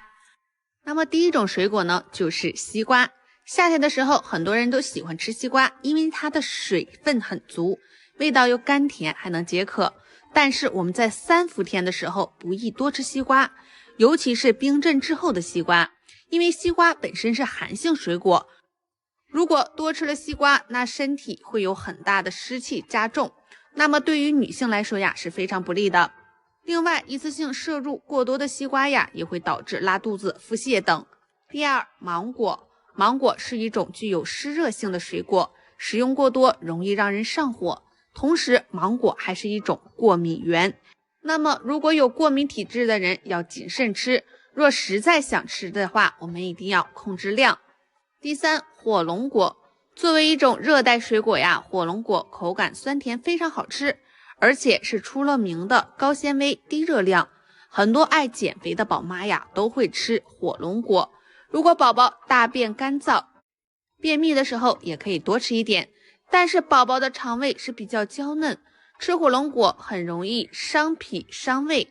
那么第一种水果呢，就是西瓜。夏天的时候，很多人都喜欢吃西瓜，因为它的水分很足，味道又甘甜，还能解渴。但是我们在3伏天的时候不宜多吃西瓜，尤其是冰镇之后的西瓜，因为西瓜本身是寒性水果，如果多吃了西瓜，那身体会有很大的湿气加重，那么对于女性来说呀是非常不利的。另外，一次性摄入过多的西瓜呀，也会导致拉肚子、腹泻等。第二，芒果。芒果是一种具有湿热性的水果，食用过多容易让人上火，同时芒果还是一种过敏源。那么如果有过敏体质的人要谨慎吃，若实在想吃的话，我们一定要控制量。第三，火龙果。作为一种热带水果呀，火龙果口感酸甜，非常好吃，而且是出了名的高纤维、低热量。很多爱减肥的宝妈呀都会吃火龙果。如果宝宝大便干燥、便秘的时候，也可以多吃一点。但是宝宝的肠胃是比较娇嫩，吃火龙果很容易伤脾伤胃，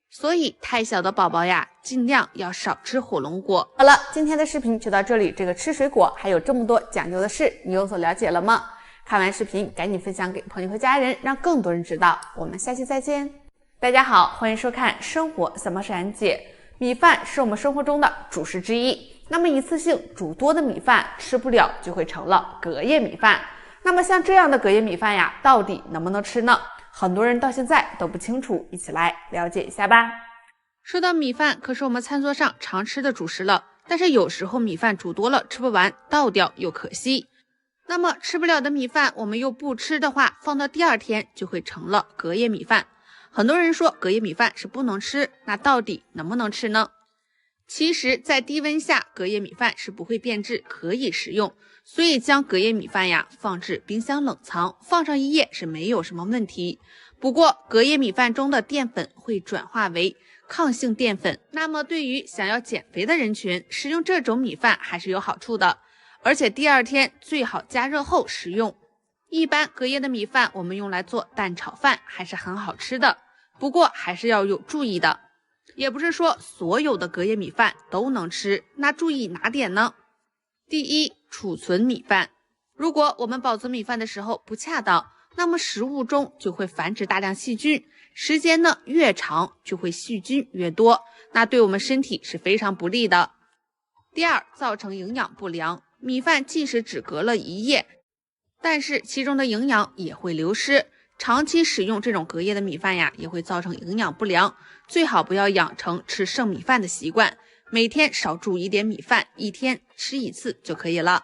所以太小的宝宝呀，尽量要少吃火龙果。好了，今天的视频就到这里。这个吃水果还有这么多讲究的事，你有所了解了吗？看完视频赶紧分享给朋友和家人，让更多人知道。我们下期再见。大家好，欢迎收看生活什么是安姐。米饭是我们生活中的主食之一，那么一次性煮多的米饭吃不了，就会成了隔夜米饭。那么像这样的隔夜米饭呀，到底能不能吃呢？很多人到现在都不清楚，一起来了解一下吧。说到米饭，可是我们餐桌上常吃的主食了，但是有时候米饭煮多了吃不完，倒掉又可惜。那么吃不了的米饭，我们又不吃的话，放到第二天就会成了隔夜米饭。很多人说隔夜米饭是不能吃，那到底能不能吃呢？其实在低温下，隔夜米饭是不会变质，可以食用，所以将隔夜米饭呀放置冰箱冷藏，放上1夜是没有什么问题。不过隔夜米饭中的淀粉会转化为抗性淀粉，那么对于想要减肥的人群，食用这种米饭还是有好处的，而且第二天最好加热后食用。一般隔夜的米饭我们用来做蛋炒饭还是很好吃的，不过还是要有注意的，也不是说所有的隔夜米饭都能吃，那注意哪点呢？第一，储存米饭。如果我们保存米饭的时候不恰当，那么食物中就会繁殖大量细菌，时间呢越长就会细菌越多，那对我们身体是非常不利的。第二，造成营养不良。米饭即使只隔了1夜，但是其中的营养也会流失，长期使用这种隔夜的米饭呀，也会造成营养不良，最好不要养成吃剩米饭的习惯，每天少煮一点米饭，1天吃1次就可以了。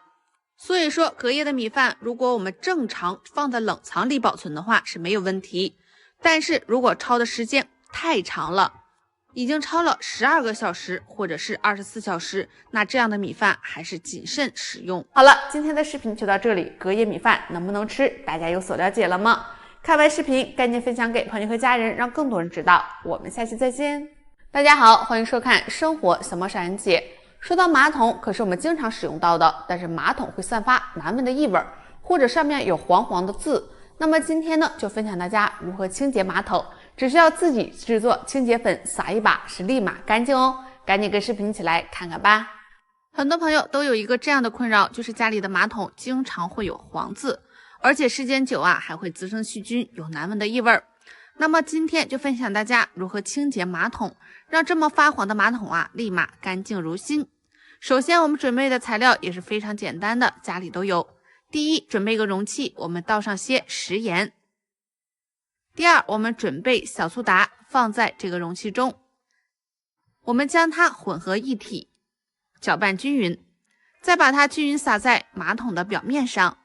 所以说隔夜的米饭，如果我们正常放在冷藏里保存的话是没有问题，但是如果焯的时间太长了，已经焯了12个小时或者是24小时，那这样的米饭还是谨慎使用。好了，今天的视频就到这里，隔夜米饭能不能吃，大家有所了解了吗？看完视频赶紧分享给朋友和家人，让更多人知道。我们下期再见。大家好，欢迎收看生活小猫傻人姐。说到马桶，可是我们经常使用到的，但是马桶会散发难闻的异味，或者上面有黄黄的渍。那么今天呢，就分享大家如何清洁马桶，只需要自己制作清洁粉，撒一把是立马干净哦。赶紧跟视频一起来看看吧。很多朋友都有一个这样的困扰，就是家里的马桶经常会有黄渍，而且时间久啊，还会滋生细菌，有难闻的异味。那么今天就分享大家如何清洁马桶，让这么发黄的马桶啊立马干净如新。首先我们准备的材料也是非常简单的，家里都有。第一，准备一个容器，我们倒上些食盐。第二，我们准备小苏打，放在这个容器中，我们将它混合一体，搅拌均匀，再把它均匀撒在马桶的表面上。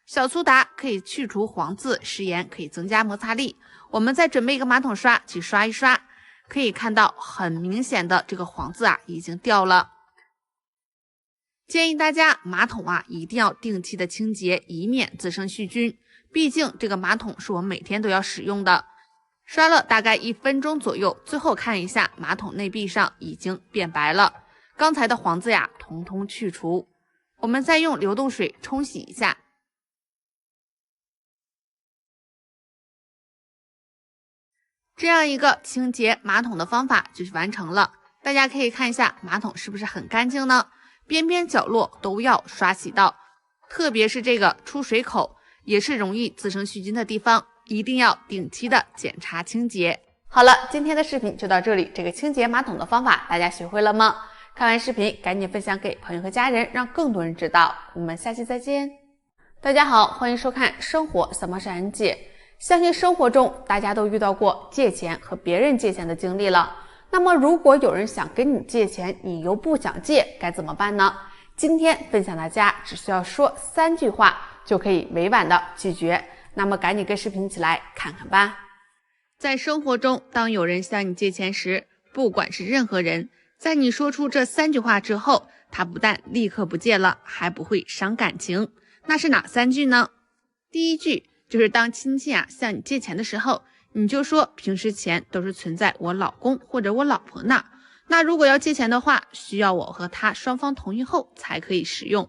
小苏打可以去除黄渍，食盐可以增加摩擦力。我们再准备一个马桶刷去刷一刷，可以看到很明显的这个黄渍啊已经掉了。建议大家马桶啊一定要定期的清洁，以免滋生细菌。毕竟这个马桶是我们每天都要使用的。刷了大概1分钟左右，最后看一下马桶内壁上已经变白了，刚才的黄渍呀统统去除。我们再用流动水冲洗一下。这样一个清洁马桶的方法就是完成了。大家可以看一下马桶是不是很干净呢？边边角落都要刷洗到，特别是这个出水口也是容易滋生细菌的地方，一定要定期的检查清洁。好了，今天的视频就到这里，这个清洁马桶的方法大家学会了吗？看完视频赶紧分享给朋友和家人，让更多人知道。我们下期再见。大家好，欢迎收看生活小猫傻人姐。相信生活中大家都遇到过借钱和别人借钱的经历了。那么如果有人想跟你借钱，你又不想借，该怎么办呢？今天分享大家只需要说3句话就可以委婉的拒绝。那么赶紧跟视频一起来看看吧。在生活中，当有人向你借钱时，不管是任何人，在你说出这3句话之后，他不但立刻不借了，还不会伤感情。那是哪3句呢？第一句就是当亲戚啊向你借钱的时候，你就说平时钱都是存在我老公或者我老婆那，那如果要借钱的话，需要我和他双方同意后才可以使用。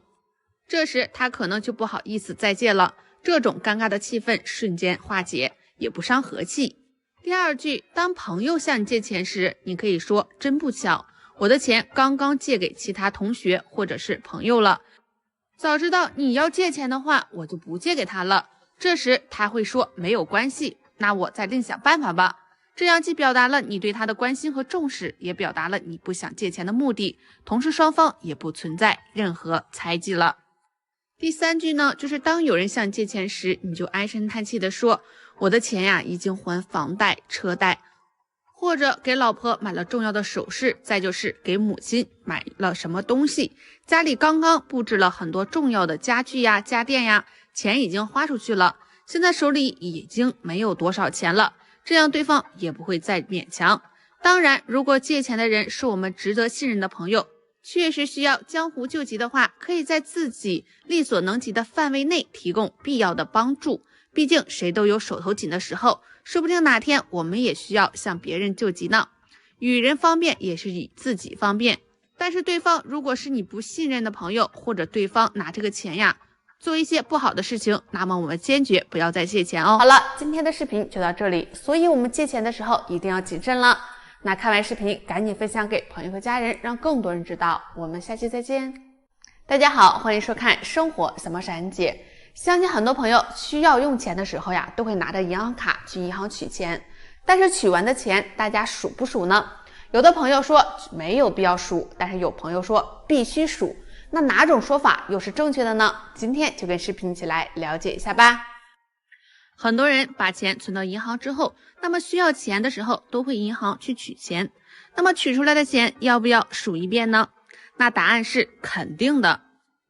这时他可能就不好意思再借了，这种尴尬的气氛瞬间化解，也不伤和气。第二句，当朋友向你借钱时，你可以说真不巧，我的钱刚刚借给其他同学或者是朋友了，早知道你要借钱的话，我就不借给他了。这时他会说没有关系，那我再另想办法吧。这样既表达了你对他的关心和重视，也表达了你不想借钱的目的，同时双方也不存在任何猜忌了。第3句呢，就是当有人向你借钱时，你就唉声叹气的说，我的钱呀已经还房贷车贷，或者给老婆买了重要的首饰，再就是给母亲买了什么东西，家里刚刚布置了很多重要的家具呀家电呀，钱已经花出去了，现在手里已经没有多少钱了，这样对方也不会再勉强。当然，如果借钱的人是我们值得信任的朋友，确实需要江湖救急的话，可以在自己力所能及的范围内提供必要的帮助。毕竟谁都有手头紧的时候，说不定哪天我们也需要向别人救急呢。与人方便也是与自己方便。但是对方如果是你不信任的朋友，或者对方拿这个钱呀做一些不好的事情，那么我们坚决不要再借钱哦。好了，今天的视频就到这里，所以我们借钱的时候一定要谨慎了。那看完视频赶紧分享给朋友和家人，让更多人知道。我们下期再见。大家好，欢迎收看生活小猫傻人姐。相信很多朋友需要用钱的时候呀，都会拿着银行卡去银行取钱，但是取完的钱大家数不数呢？有的朋友说没有必要数，但是有朋友说必须数。那哪种说法又是正确的呢？今天就跟视频一起来了解一下吧。很多人把钱存到银行之后，那么需要钱的时候都会银行去取钱，那么取出来的钱要不要数一遍呢？那答案是肯定的，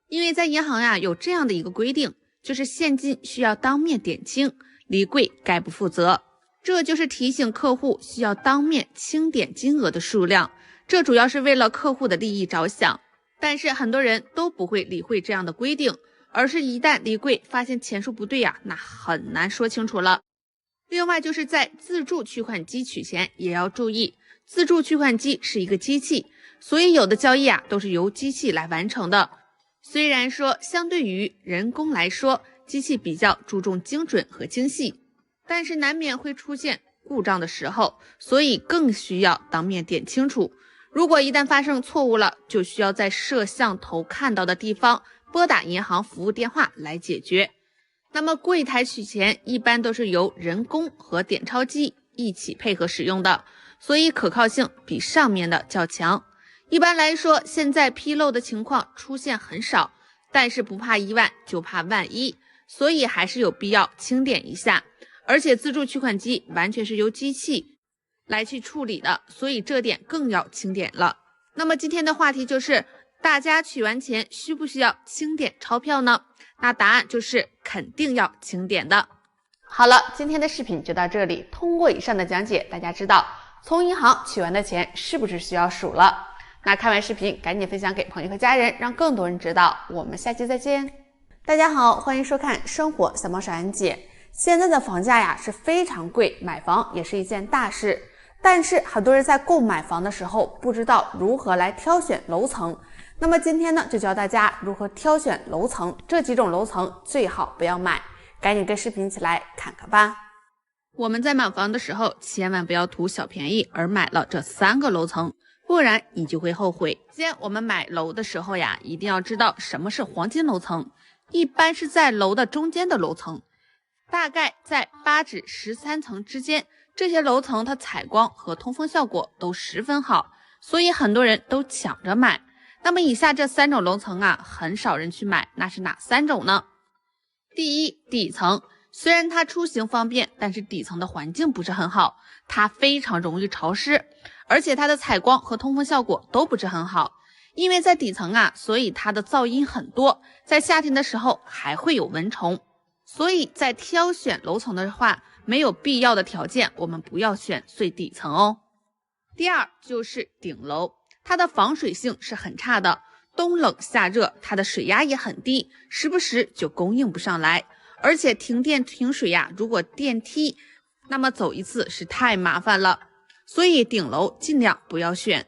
因为在银行呀有这样的一个规定，就是现金需要当面点清，离柜概不负责。这就是提醒客户需要当面清点金额的数量，这主要是为了客户的利益着想。但是很多人都不会理会这样的规定，而是一旦离柜发现钱数不对呀，那很难说清楚了。另外就是在自助取款机取钱也要注意，自助取款机是一个机器，所以有的交易都是由机器来完成的。虽然说相对于人工来说，机器比较注重精准和精细，但是难免会出现故障的时候，所以更需要当面点清楚。如果一旦发生错误了，就需要在摄像头看到的地方拨打银行服务电话来解决。那么柜台取钱一般都是由人工和点钞机一起配合使用的，所以可靠性比上面的较强。一般来说，现在纰漏的情况出现很少，但是不怕一万就怕万一，所以还是有必要清点一下。而且自助取款机完全是由机器来去处理的，所以这点更要清点了。那么今天的话题就是，大家取完钱需不需要清点钞票呢？那答案就是肯定要清点的。好了，今天的视频就到这里。通过以上的讲解，大家知道从银行取完的钱是不是需要数了？那看完视频赶紧分享给朋友和家人，让更多人知道。我们下期再见。大家好，欢迎收看生活小猫少安姐。现在的房价呀是非常贵，买房也是一件大事。但是很多人在购买房的时候不知道如何来挑选楼层。那么今天呢，就教大家如何挑选楼层，这几种楼层最好不要买，赶紧跟视频一起来看看吧。我们在买房的时候千万不要图小便宜而买了这3个楼层，不然你就会后悔。首先我们买楼的时候呀，一定要知道什么是黄金楼层，一般是在楼的中间的楼层，大概在8至13层之间，这些楼层它采光和通风效果都十分好，所以很多人都抢着买。那么以下这3种楼层很少人去买，那是哪3种呢？第一，底层。虽然它出行方便，但是底层的环境不是很好，它非常容易潮湿，而且它的采光和通风效果都不是很好。因为在底层所以它的噪音很多，在夏天的时候还会有蚊虫。所以在挑选楼层的话，没有必要的条件我们不要选最底层哦。第二就是顶楼，它的防水性是很差的，冬冷夏热，它的水压也很低，时不时就供应不上来，而且停电停水如果电梯那么走一次是太麻烦了，所以顶楼尽量不要选。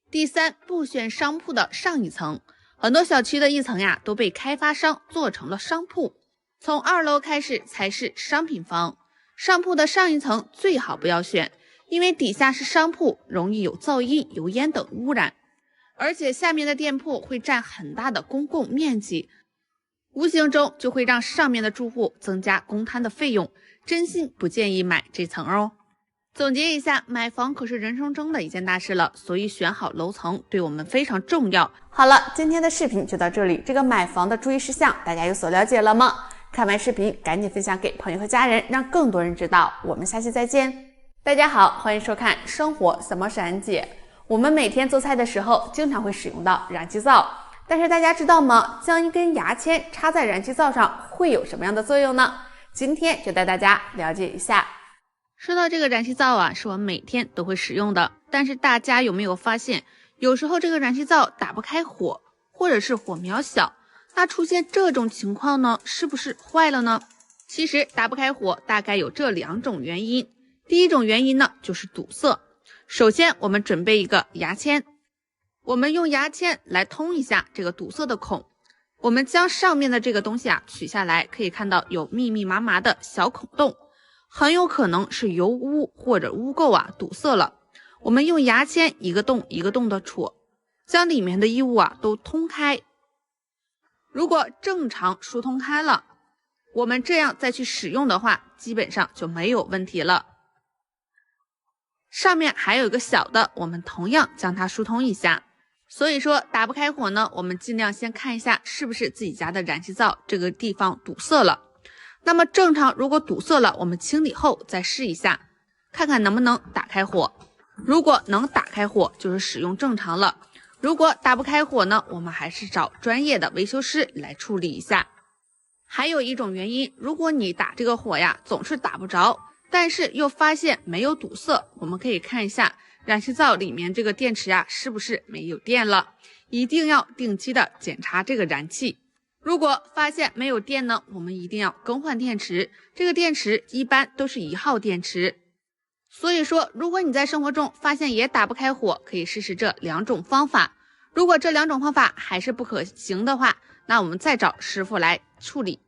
第三，不选商铺的上一层，很多小区的一层都被开发商做成了商铺，从2楼开始才是商品房，上铺的上一层最好不要选，因为底下是商铺，容易有噪音、油烟等污染，而且下面的店铺会占很大的公共面积，无形中就会让上面的住户增加公摊的费用，真心不建议买这层哦。总结一下，买房可是人生中的一件大事了，所以选好楼层对我们非常重要。好了，今天的视频就到这里，这个买房的注意事项大家有所了解了吗？看完视频赶紧分享给朋友和家人，让更多人知道。我们下期再见。大家好，欢迎收看生活小猫少安姐。我们每天做菜的时候经常会使用到燃气灶，但是大家知道吗？将一根牙签插在燃气灶上会有什么样的作用呢？今天就带大家了解一下。说到这个燃气灶是我们每天都会使用的，但是大家有没有发现，有时候这个燃气灶打不开火，或者是火苗小，那出现这种情况呢，是不是坏了呢？其实打不开火大概有这2种原因。第一种原因呢，就是堵塞。首先我们准备一个牙签，我们用牙签来通一下这个堵塞的孔，我们将上面的这个东西取下来，可以看到有密密麻麻的小孔洞，很有可能是油污或者污垢堵塞了。我们用牙签一个洞一个洞的戳，将里面的异物都通开。如果正常疏通开了，我们这样再去使用的话，基本上就没有问题了。上面还有一个小的，我们同样将它疏通一下。所以说打不开火呢，我们尽量先看一下是不是自己家的燃气灶这个地方堵塞了。那么正常如果堵塞了，我们清理后再试一下，看看能不能打开火。如果能打开火，就是使用正常了。如果打不开火呢，我们还是找专业的维修师来处理一下。还有一种原因，如果你打这个火呀，总是打不着，但是又发现没有堵塞，我们可以看一下燃气灶里面这个电池呀，是不是没有电了？一定要定期的检查这个燃气。如果发现没有电呢，我们一定要更换电池。这个电池一般都是1号电池。所以说，如果你在生活中发现也打不开火，可以试试这2种方法。如果这2种方法还是不可行的话，那我们再找师傅来处理。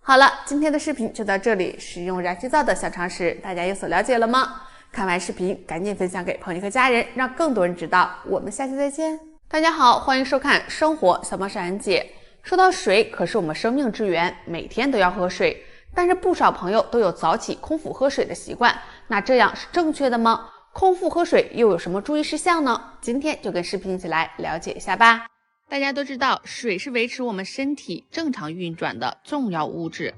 好了，今天的视频就到这里。使用燃气灶的小常识，大家有所了解了吗？看完视频赶紧分享给朋友和家人，让更多人知道。我们下期再见。大家好，欢迎收看生活小猫是安姐。说到水，可是我们生命之源，每天都要喝水。但是不少朋友都有早起空腹喝水的习惯，那这样是正确的吗？空腹喝水又有什么注意事项呢？今天就跟视频一起来了解一下吧。大家都知道，水是维持我们身体正常运转的重要物质。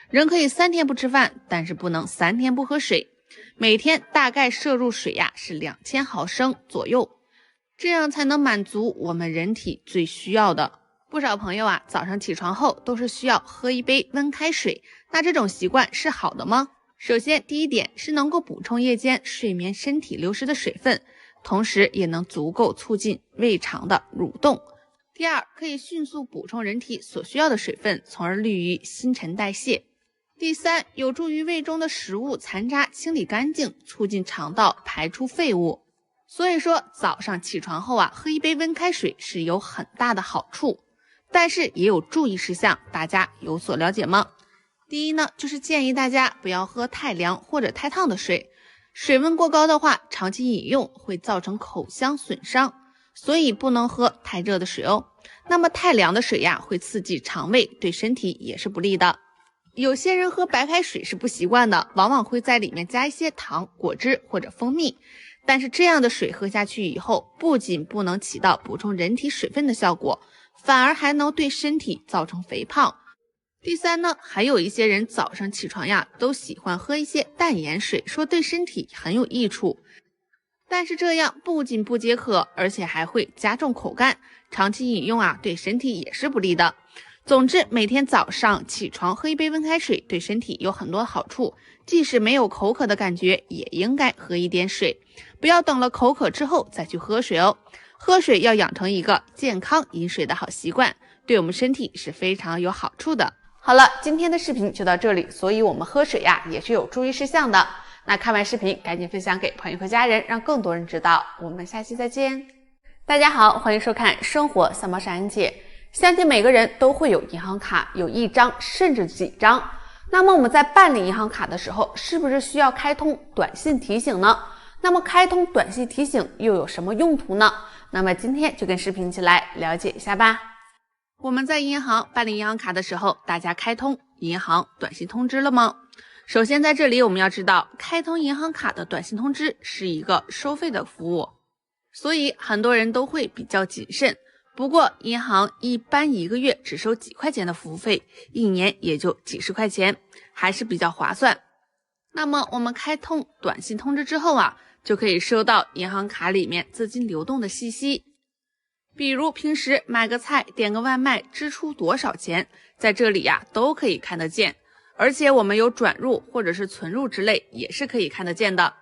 人可以3天不吃饭，但是不能3天不喝水。每天大概摄入水呀是2000毫升左右，这样才能满足我们人体最需要的。不少朋友啊，早上起床后都是需要喝一杯温开水，那这种习惯是好的吗？首先，第一点是能够补充夜间睡眠身体流失的水分，同时也能足够促进胃肠的蠕动。第二，可以迅速补充人体所需要的水分，从而利于新陈代谢。第三，有助于胃中的食物残渣清理干净，促进肠道排出废物。所以说，早上起床后啊，喝一杯温开水是有很大的好处。但是也有注意事项，大家有所了解吗？第一呢，就是建议大家不要喝太凉或者太烫的水，水温过高的话，长期饮用会造成口腔损伤，所以不能喝太热的水哦。那么太凉的水呀，会刺激肠胃，对身体也是不利的。有些人喝白开水是不习惯的，往往会在里面加一些糖、果汁或者蜂蜜，但是这样的水喝下去以后，不仅不能起到补充人体水分的效果，反而还能对身体造成肥胖。第三呢，还有一些人早上起床呀，都喜欢喝一些淡盐水，说对身体很有益处。但是这样不仅不解渴，而且还会加重口干，长期饮用啊，对身体也是不利的。总之，每天早上起床喝一杯温开水，对身体有很多好处。即使没有口渴的感觉，也应该喝一点水，不要等了口渴之后再去喝水哦。喝水要养成一个健康饮水的好习惯，对我们身体是非常有好处的。好了，今天的视频就到这里，所以我们喝水呀也是有注意事项的。那看完视频赶紧分享给朋友和家人，让更多人知道。我们下期再见。大家好，欢迎收看生活小猫是安姐。相信每个人都会有银行卡，有1张甚至几张。那么我们在办理银行卡的时候，是不是需要开通短信提醒呢？那么开通短信提醒又有什么用途呢？那么今天就跟视频一起来了解一下吧。我们在银行办理银行卡的时候，大家开通银行短信通知了吗？首先在这里我们要知道，开通银行卡的短信通知是一个收费的服务，所以很多人都会比较谨慎。不过银行一般1个月只收几块钱的服务费，1年也就几十块钱，还是比较划算。那么我们开通短信通知之后啊，就可以收到银行卡里面资金流动的信息，比如平时买个菜、点个外卖支出多少钱，在这里呀都可以看得见。而且我们有转入或者是存入之类，也是可以看得见的。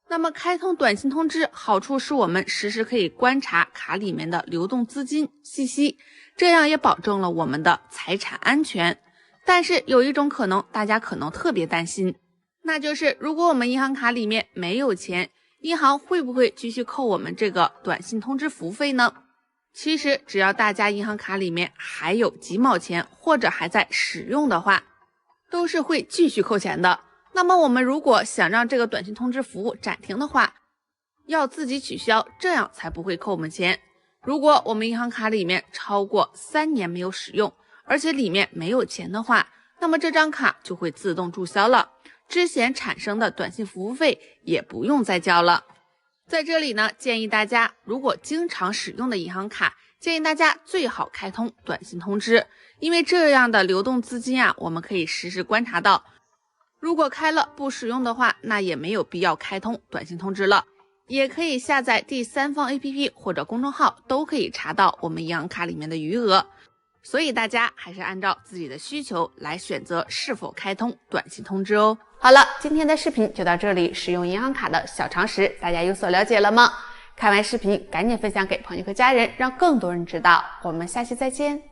那么开通短信通知好处是我们实时可以观察卡里面的流动资金信息，这样也保证了我们的财产安全。但是有一种可能，大家可能特别担心，那就是如果我们银行卡里面没有钱，银行会不会继续扣我们这个短信通知服务费呢？其实只要大家银行卡里面还有几毛钱或者还在使用的话，都是会继续扣钱的。那么我们如果想让这个短信通知服务暂停的话，要自己取消，这样才不会扣我们钱。如果我们银行卡里面超过3年没有使用，而且里面没有钱的话，那么这张卡就会自动注销了，之前产生的短信服务费也不用再交了。在这里呢，建议大家如果经常使用的银行卡，建议大家最好开通短信通知，因为这样的流动资金啊，我们可以实时观察到。如果开了不使用的话，那也没有必要开通短信通知了。也可以下载第三方 APP 或者公众号，都可以查到我们银行卡里面的余额。所以大家还是按照自己的需求来选择是否开通短信通知哦。好了，今天的视频就到这里，使用银行卡的小常识，大家有所了解了吗？看完视频赶紧分享给朋友和家人，让更多人知道。我们下期再见。